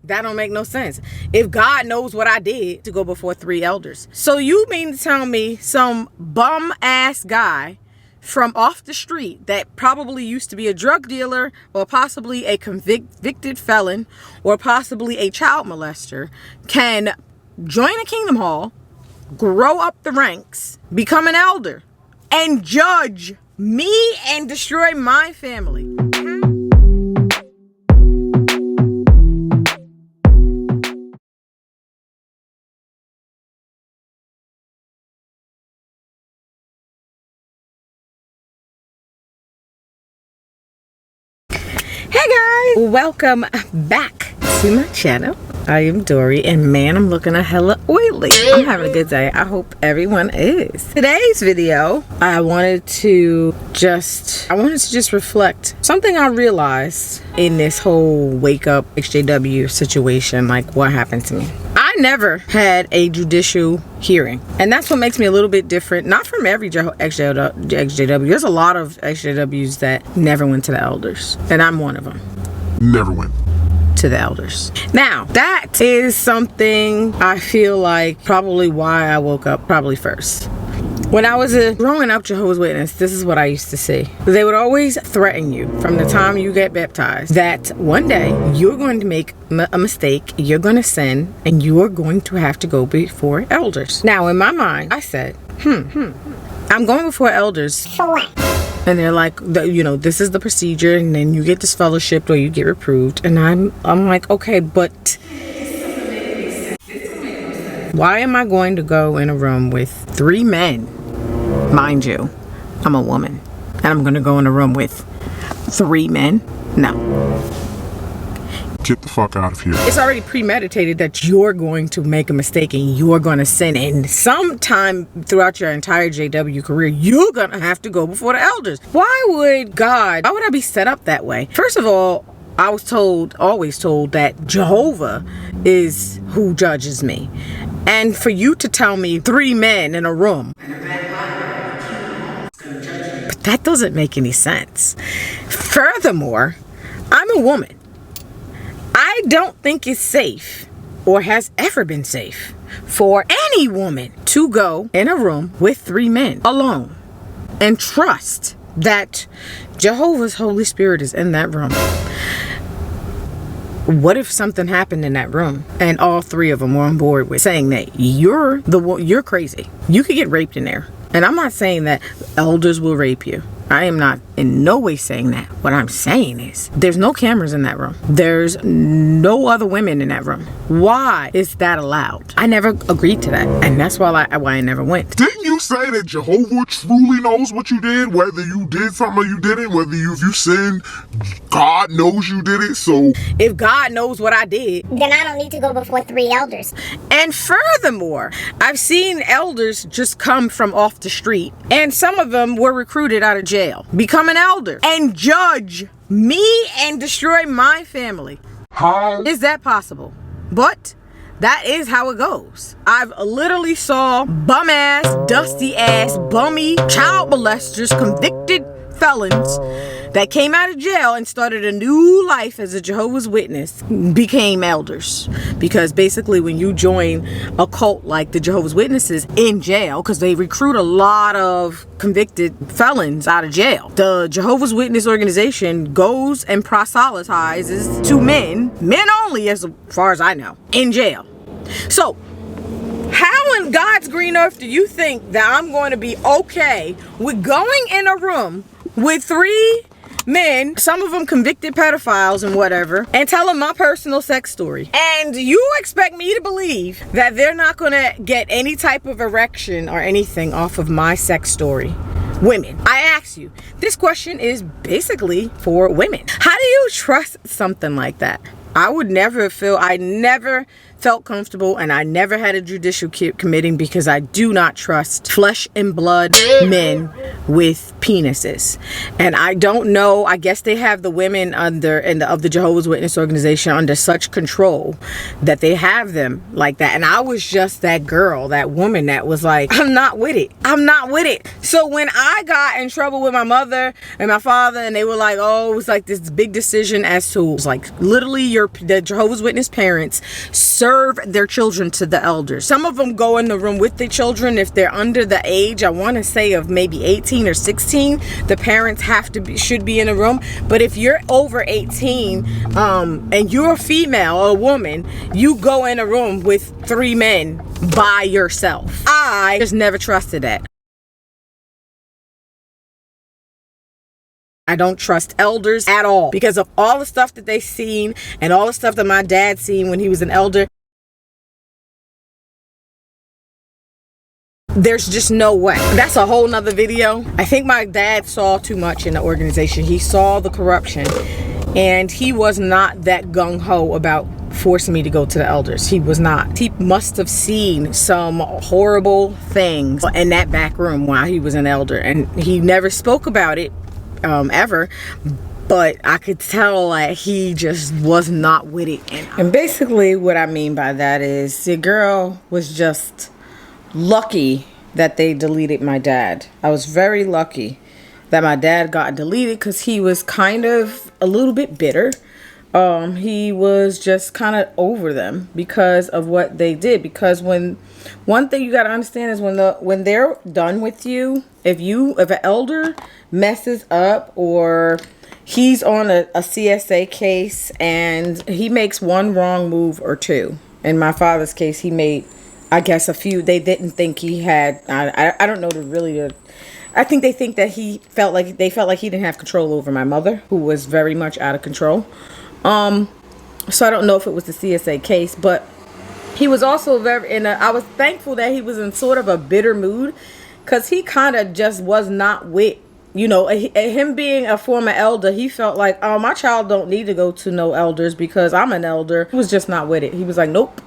That don't make no sense. If God knows what I did to go before 3 elders. So you mean to tell me some bum ass guy from off the street that probably used to be a drug dealer or possibly a convicted felon or possibly a child molester can join a Kingdom Hall, grow up the ranks, become an elder, and judge me and destroy my family? Hey guys, welcome back to my channel. I am Dory, and man, I'm looking a hella oily. I'm having a good day. I hope everyone is. Today's video, I wanted to just reflect something I realized in this whole wake up XJW situation, like what happened to me. I never had a judicial hearing, and that's what makes me a little bit different, not from every XJW. There's a lot of XJWs that never went to the elders, and I'm one of them. Never went to the elders. Now, that is something I feel like probably why I woke up probably first. When I was growing up Jehovah's Witness, this is what I used to see. They would always threaten you from the time you get baptized that one day you're going to make a mistake, you're going to sin, and you are going to have to go before elders. Now, in my mind, I said, I'm going before elders. For what? And they're like, you know, this is the procedure, and then you get disfellowshipped or you get reproved. And I'm like, okay, but why am I going to go in a room with 3 men? Mind you, I'm a woman, and I'm going to go in a room with 3 men? No. Get the fuck out of here. It's already premeditated that you're going to make a mistake and you're going to sin, and sometime throughout your entire JW career you're going to have to go before the elders. Why would I be set up that way? First of all, I was always told that Jehovah is who judges me, and for you to tell me 3 men in a room, but that doesn't make any sense. Furthermore, I'm a woman. I don't think it's safe, or has ever been safe, for any woman to go in a room with 3 men alone and trust that Jehovah's Holy Spirit is in that room. What if something happened in that room and all 3 of them were on board with saying that you're crazy? You could get raped in there. And I'm not saying that elders will rape you. I am not in no way saying that. What I'm saying is there's no cameras in that room. There's no other women in that room. Why is that allowed? I never agreed to that, and that's why I never went. Didn't you say that Jehovah truly knows what you did, whether you did something or you didn't, whether if you sinned, God knows you did it? So if God knows what I did, then I don't need to go before 3 elders. And furthermore, I've seen elders just come from off the street, and some of them were recruited out of jail, become an elder, and judge me and destroy my family. how Is that possible? But that is how it goes. I've literally saw bum ass, dusty ass, bummy child molesters, convicted felons that came out of jail and started a new life as a Jehovah's Witness became elders. Because basically when you join a cult like the Jehovah's Witnesses in jail, because they recruit a lot of convicted felons out of jail, the Jehovah's Witness organization goes and proselytizes to men only as far as I know, in jail. So how in God's green earth do you think that I'm going to be okay with going in a room with 3 men, some of them convicted pedophiles and whatever, and tell them my personal sex story? And you expect me to believe that they're not going to get any type of erection or anything off of my sex story? Women, I ask you, this question is basically for women. How do you trust something like that? I never felt comfortable, and I never had a judicial committing because I do not trust flesh and blood men with penises. And I don't know, I guess they have the women under of the Jehovah's Witness organization under such control that they have them like that. And I was just that girl, that woman that was like, I'm not with it. I'm not with it. So when I got in trouble with my mother and my father, and they were like, oh, it was like this big decision as to, it was like literally the Jehovah's Witness parents serve their children to the elders. Some of them go in the room with the children if they're under the age, I want to say, of maybe 18 or 16. The parents should be in a room. But if you're over 18 and you're a female or a woman, you go in a room with 3 men by yourself. I just never trusted that. I don't trust elders at all because of all the stuff that they seen and all the stuff that my dad seen when he was an elder. There's just no way. That's a whole nother video. I think my dad saw too much in the organization. He saw the corruption, and he was not that gung-ho about forcing me to go to the elders. He was not. He must have seen some horrible things in that back room while he was an elder, and he never spoke about it ever. But I could tell like he just was not with it. And basically what I mean by that is the girl was just lucky that they deleted my dad. I was very lucky that my dad got deleted because he was kind of a little bit bitter. He was just kind of over them because of what they did. Because one thing you got to understand is when they're done with you, if an elder messes up or he's on a CSA case and he makes one wrong move or two. In my father's case, he made, I guess, a few. They didn't think he had, I don't know I think they think that they felt like he didn't have control over my mother, who was very much out of control. So I don't know if it was the CSA case, but he was also I was thankful that he was in sort of a bitter mood, because he kind of just was not with, him being a former elder. He felt like, oh, my child don't need to go to no elders because I'm an elder. He was just not with it. He was like, nope.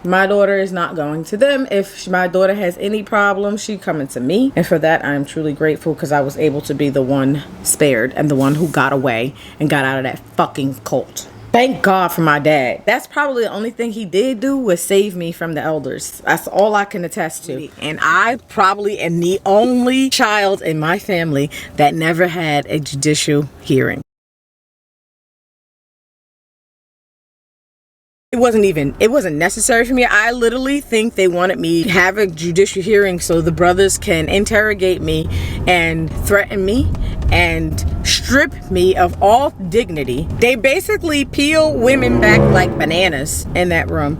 My daughter is not going to them. If my daughter has any problems, she coming to me. And for that, I am truly grateful because I was able to be the one spared and the one who got away and got out of that fucking cult. Thank God for my dad. That's probably the only thing he did do was save me from the elders. That's all I can attest to. And I probably am the only child in my family that never had a judicial hearing. It wasn't necessary for me. I literally think they wanted me to have a judicial hearing so the brothers can interrogate me and threaten me and strip me of all dignity. They basically peel women back like bananas in that room.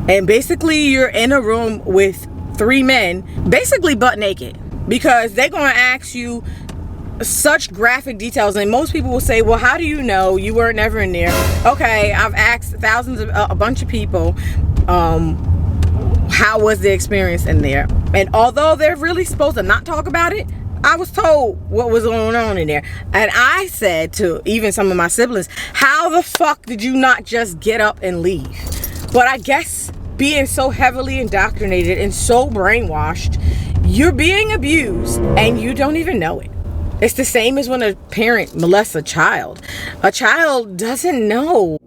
And basically you're in a room with 3 men, basically butt naked, because they're going to ask you such graphic details, and most people will say, well, how do you know? You weren't never in there. Okay, I've asked a bunch of people, how was the experience in there? And although they're really supposed to not talk about it, I was told what was going on in there. And I said to even some of my siblings, how the fuck did you not just get up and leave? But I guess being so heavily indoctrinated and so brainwashed, you're being abused and you don't even know it. It's the same as when a parent molests a child. A child doesn't know.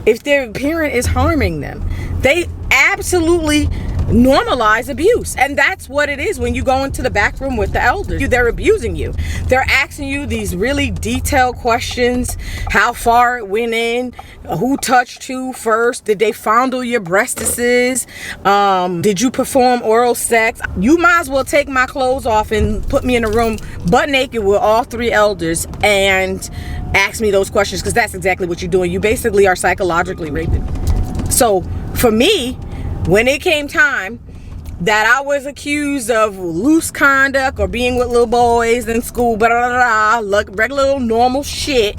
If their parent is harming them, they absolutely normalize abuse. And that's what it is when you go into the back room with the elders. They're abusing you. They're asking you these really detailed questions. How far it went in, who touched who first, did they fondle your breastises, did you perform oral sex? You might as well take my clothes off and put me in a room butt naked with all 3 elders and ask me those questions, because that's exactly what you're doing. You basically are psychologically raping. So for me, when it came time that I was accused of loose conduct or being with little boys in school, regular little normal shit,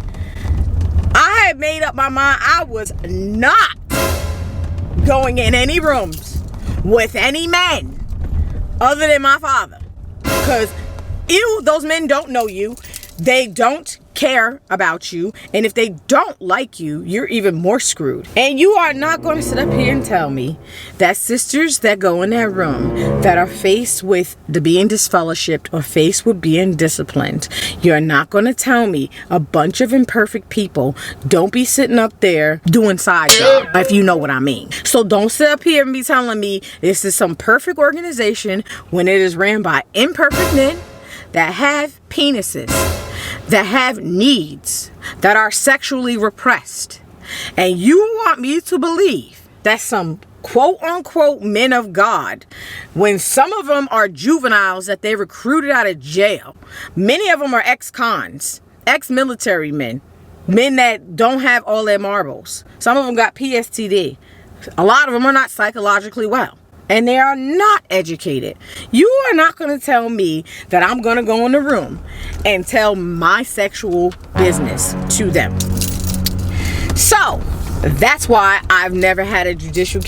I had made up my mind I was not going in any rooms with any men other than my father. Because those men don't know you. They don't care about you, and if they don't like you, you're even more screwed. And you are not going to sit up here and tell me that sisters that go in that room that are faced with being disfellowshipped or faced with being disciplined, you're not going to tell me a bunch of imperfect people don't be sitting up there doing side job, if you know what I mean. So don't sit up here and be telling me this is some perfect organization when it is ran by imperfect men that have penises, that have needs, that are sexually repressed. And you want me to believe that some quote unquote men of God, when some of them are juveniles that they recruited out of jail, many of them are ex-cons, ex-military men, men that don't have all their marbles. Some of them got PSTD. A lot of them are not psychologically well. And they are not educated. You are not going to tell me that I'm going to go in the room and tell my sexual business to them. So that's why I've never had a judicial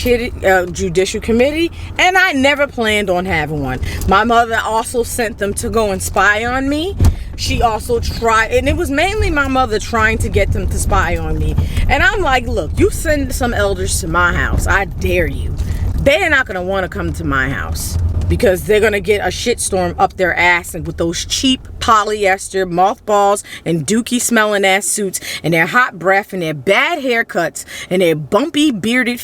committee, and I never planned on having one. My mother also sent them to go and spy on me. She also tried, and it was mainly my mother trying to get them to spy on me. And I'm like, look, you send some elders to my house, I dare you. They're not going to want to come to my house because they're going to get a shitstorm up their ass, and with those cheap polyester mothballs and dookie smelling ass suits and their hot breath and their bad haircuts and their bumpy bearded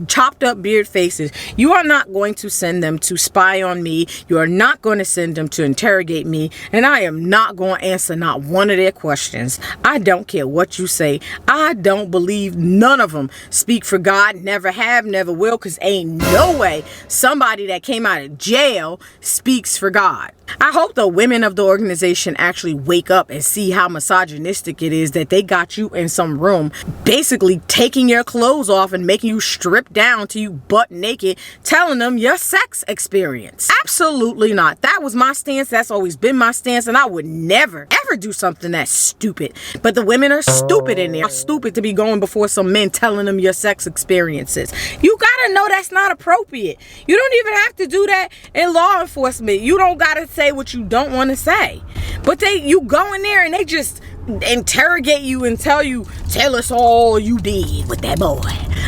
chopped up beard faces. You are not going to send them to spy on me. You are not going to send them to interrogate me, and I am not going to answer not one of their questions. I don't care what you say. I don't believe none of them speak for God, never have, never will, because ain't no way somebody that came out of jail speaks for God. I hope the women of the organization actually wake up and see how misogynistic it is that they got you in some room basically taking your clothes off and making you strip down to you butt naked, telling them your sex experience. Absolutely not. That was my stance. That's always been my stance, and I would never ever do something that's stupid. But the women are stupid in there. Are stupid to be going before some men telling them your sex experiences. You gotta know that's not appropriate. You don't even have to do that in law enforcement. You don't gotta say what you don't want to say, but you go in there and they just interrogate you and tell us all you did with that boy.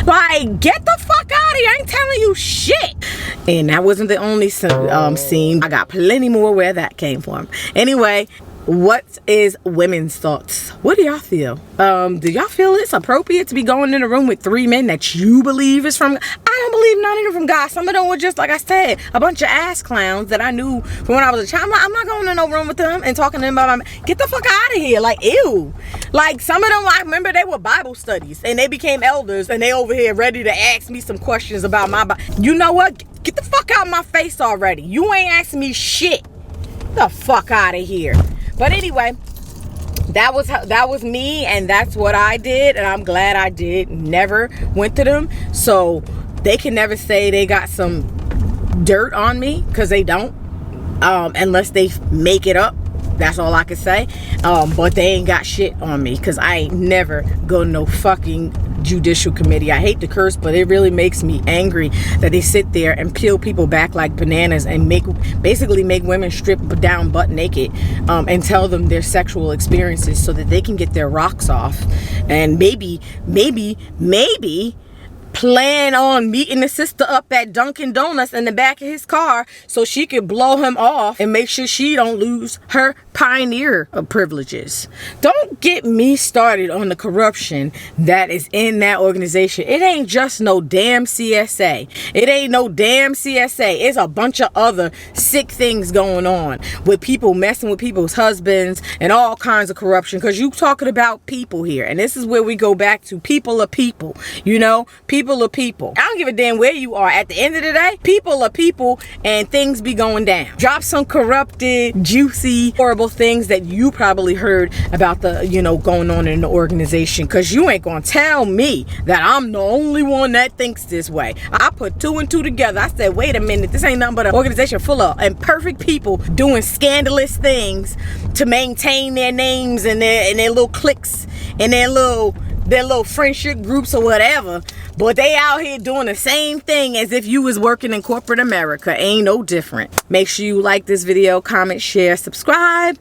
Like, get the fuck out of here. I ain't telling you shit. And that wasn't the only scene. I got plenty more where that came from. Anyway, what is women's thoughts? What do y'all feel? Do y'all feel it's appropriate to be going in a room with 3 men that you believe is from? I don't believe none of them from God. Some of them were just, like I said, a bunch of ass clowns that I knew from when I was a child. I'm not going in no room with them and talking to them about get the fuck out of here. Like, ew. Like, some of them, I remember they were Bible studies and they became elders and they over here ready to ask me some questions about my Bible. You know what? Get the fuck out of my face already. You ain't asking me shit. Get the fuck out of here. But anyway, that was me, and that's what I did, and I'm glad I did. Never went to them, so they can never say they got some dirt on me, because they don't, unless they make it up. That's all I can say. But they ain't got shit on me, because I ain't never go to no fucking judicial committee. I hate to curse, but it really makes me angry that they sit there and peel people back like bananas and basically make women strip down butt naked and tell them their sexual experiences so that they can get their rocks off and maybe plan on meeting the sister up at Dunkin' Donuts in the back of his car so she could blow him off and make sure she don't lose her pioneer privileges. Don't get me started on the corruption that is in that organization. It ain't just no damn CSA. It ain't no damn CSA. It's a bunch of other sick things going on with people messing with people's husbands and all kinds of corruption, because you talking about people here, and this is where we go back to people are people. You know, people are people. I don't give a damn where you are. At the end of the day, people are people, and things be going down. Drop some corrupted, juicy, horrible things that you probably heard about the, going on in the organization, because you ain't gonna tell me that I'm the only one that thinks this way. I put 2 and 2 together. I said, wait a minute, this ain't nothing but an organization full of imperfect people doing scandalous things to maintain their names and their little cliques and their little friendship groups or whatever. But they out here doing the same thing as if you was working in corporate America. Ain't no different. Make sure you like this video, comment, share, subscribe.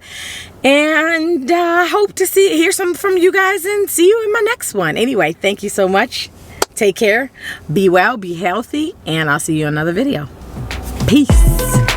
And I hope to hear some from you guys and see you in my next one. Anyway, thank you so much. Take care. Be well, be healthy, and I'll see you in another video. Peace.